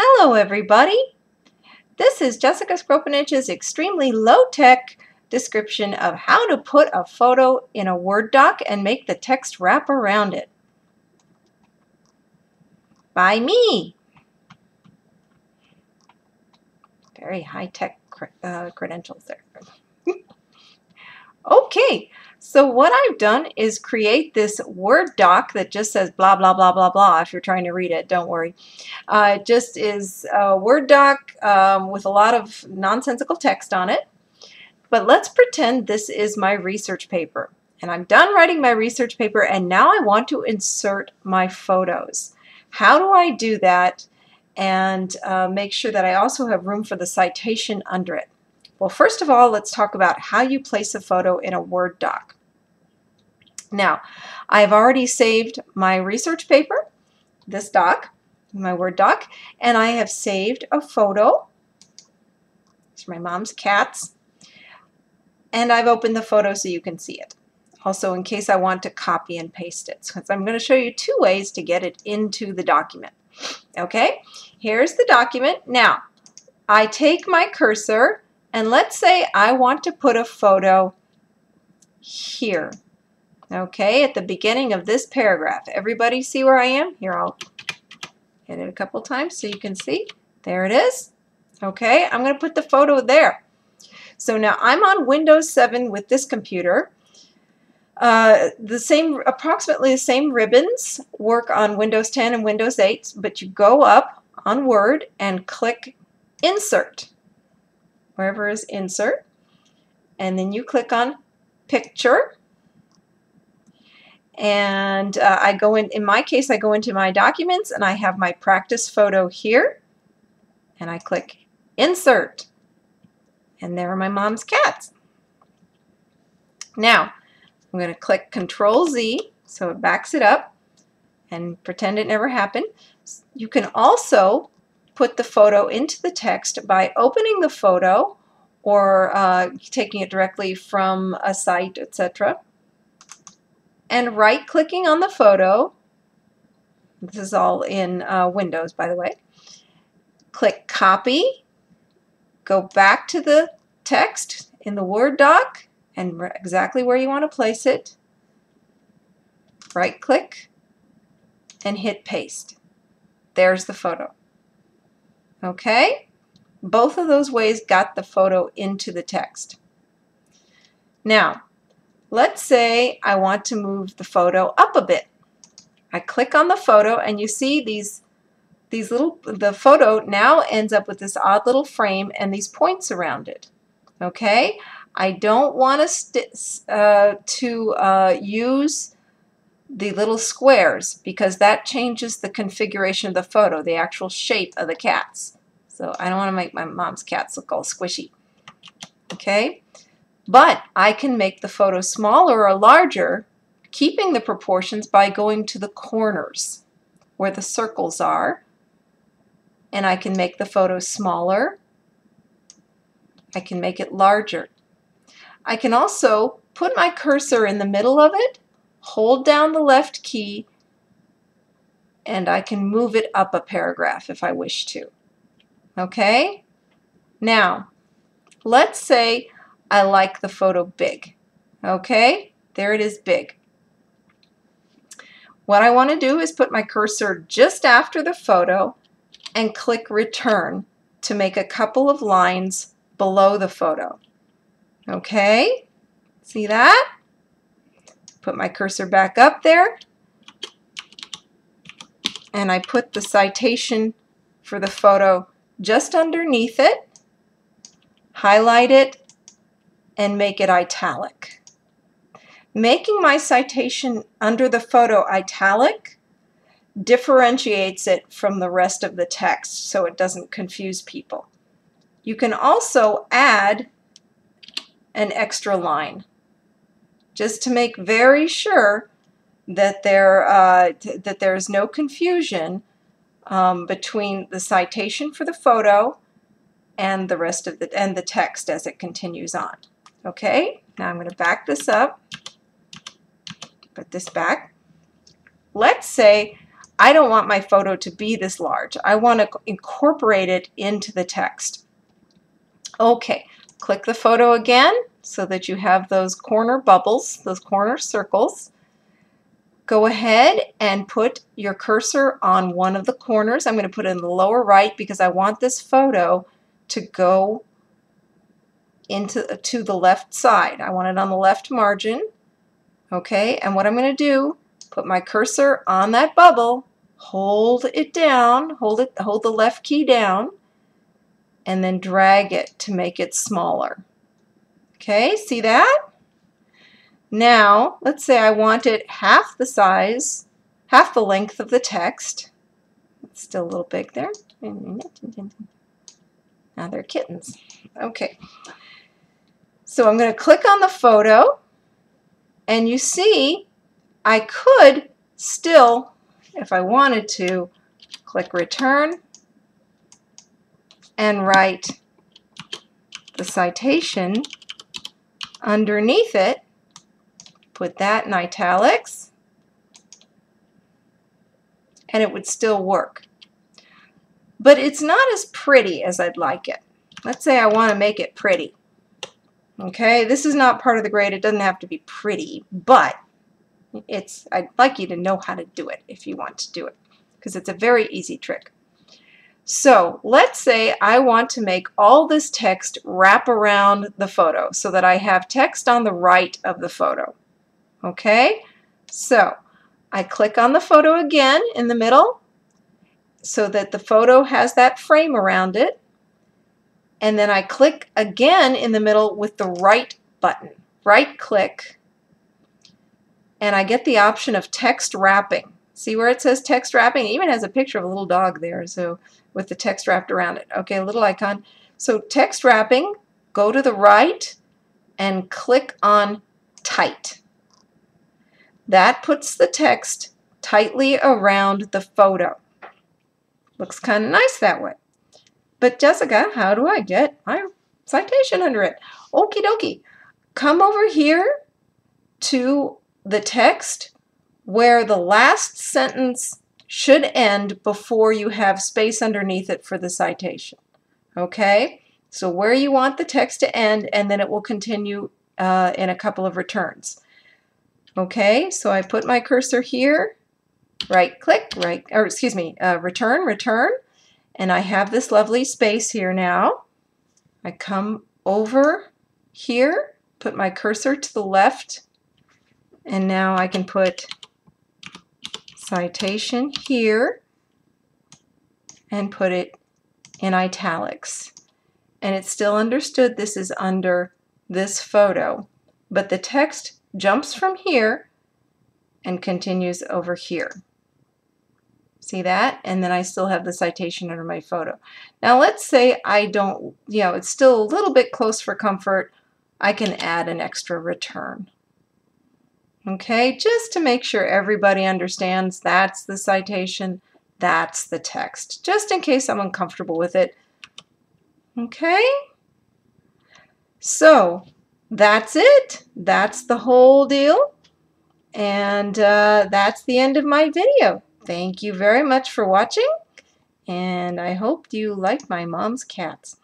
Hello everybody! This is Jessica Skropinich's extremely low-tech description of how to put a photo in a Word doc and make the text wrap around it. By me! Very high-tech credentials there. Okay, so what I've done is create this Word doc that just says blah blah blah blah blah. If you're trying to read it, don't worry. It just is a Word doc with a lot of nonsensical text on it. But let's pretend this is my research paper. And I'm done writing my research paper and now I want to insert my photos. How do I do that and make sure that I also have room for the citation under it? Well, first of all, let's talk about how you place a photo in a Word doc. Now, I've already saved my research paper, this doc, my Word doc, and I have saved a photo. It's my mom's cats. And I've opened the photo so you can see it. Also, in case I want to copy and paste it. So I'm going to show you two ways to get it into the document. Okay, here's the document. Now, I take my cursor and let's say I want to put a photo here. Okay, at the beginning of this paragraph. Everybody see where I am? Here, I'll hit it a couple times so you can see. There it is. Okay, I'm going to put the photo there. So now I'm on Windows 7 with this computer. Approximately the same ribbons work on Windows 10 and Windows 8, but you go up on Word and click Insert, wherever is Insert, and then you click on Picture. And I go in my case, I go into my documents and I have my practice photo here, and I click Insert. And there are my mom's cats. Now, I'm going to click Control-Z so it backs it up and pretend it never happened. You can also put the photo into the text by opening the photo or taking it directly from a site, etc. And right-clicking on the photo. This is all in Windows, by the way. Click Copy. Go back to the text in the Word doc and exactly where you want to place it. Right click and hit paste. There's the photo. Okay? Both of those ways got the photo into the text. Now, let's say I want to move the photo up a bit. I click on the photo and you see the photo now ends up with this odd little frame and these points around it. Okay, I don't want to use the little squares because that changes the configuration of the photo, the actual shape of the cats. So I don't want to make my mom's cats look all squishy. Okay, but I can make the photo smaller or larger, keeping the proportions by going to the corners where the circles are. And I can make the photo smaller. I can make it larger. I can also put my cursor in the middle of it, hold down the left key, and I can move it up a paragraph if I wish to. Okay? Now, let's say I like the photo big. Okay? There it is, big. What I want to do is put my cursor just after the photo and click Return to make a couple of lines below the photo. Okay, see that? Put my cursor back up there and I put the citation for the photo just underneath it, highlight it, and make it italic. Making my citation under the photo italic differentiates it from the rest of the text so it doesn't confuse people. You can also add an extra line just to make very sure that there's no confusion between the citation for the photo and the rest of the text as it continues on. Okay, now I'm going to back this up, put this back. Let's say I don't want my photo to be this large. I want to incorporate it into the text. Okay, click the photo again so that you have those corner bubbles, those corner circles. Go ahead and put your cursor on one of the corners. I'm going to put it in the lower right because I want this photo to go to the left side. I want it on the left margin. Okay, and what I'm going to do, put my cursor on that bubble, hold it down, hold the left key down, and then drag it to make it smaller. Okay, see that? Now, let's say I want it half the size, half the length of the text. It's still a little big there. Now they're kittens. Okay. So I'm going to click on the photo, and you see I could still, if I wanted to, click return and write the citation underneath it, put that in italics, and it would still work. But it's not as pretty as I'd like it. Let's say I want to make it pretty. Okay, this is not part of the grade. It doesn't have to be pretty, but I'd like you to know how to do it if you want to do it, because it's a very easy trick. So let's say I want to make all this text wrap around the photo so that I have text on the right of the photo. Okay, so I click on the photo again in the middle so that the photo has that frame around it. And then I click again in the middle with the right button, right click, and I get the option of text wrapping. See where it says text wrapping? It even has a picture of a little dog there, so with the text wrapped around it. Okay, a little icon. So text wrapping, go to the right and click on tight. That puts the text tightly around the photo. Looks kind of nice that way. But Jessica, how do I get my citation under it? Okie dokie. Come over here to the text where the last sentence should end before you have space underneath it for the citation. Okay? So where you want the text to end, and then it will continue in a couple of returns. Okay, so I put my cursor here, right click, return, and I have this lovely space here now. I come over here, put my cursor to the left, and now I can put citation here and put it in italics. And it's still understood this is under this photo, but the text jumps from here and continues over here. See that? And then I still have the citation under my photo. Now let's say I don't, it's still a little bit close for comfort. I can add an extra return. Okay, just to make sure everybody understands that's the citation, that's the text, just in case I'm uncomfortable with it. Okay, so that's it. That's the whole deal. And that's the end of my video. Thank you very much for watching, and I hope you like my mom's cats.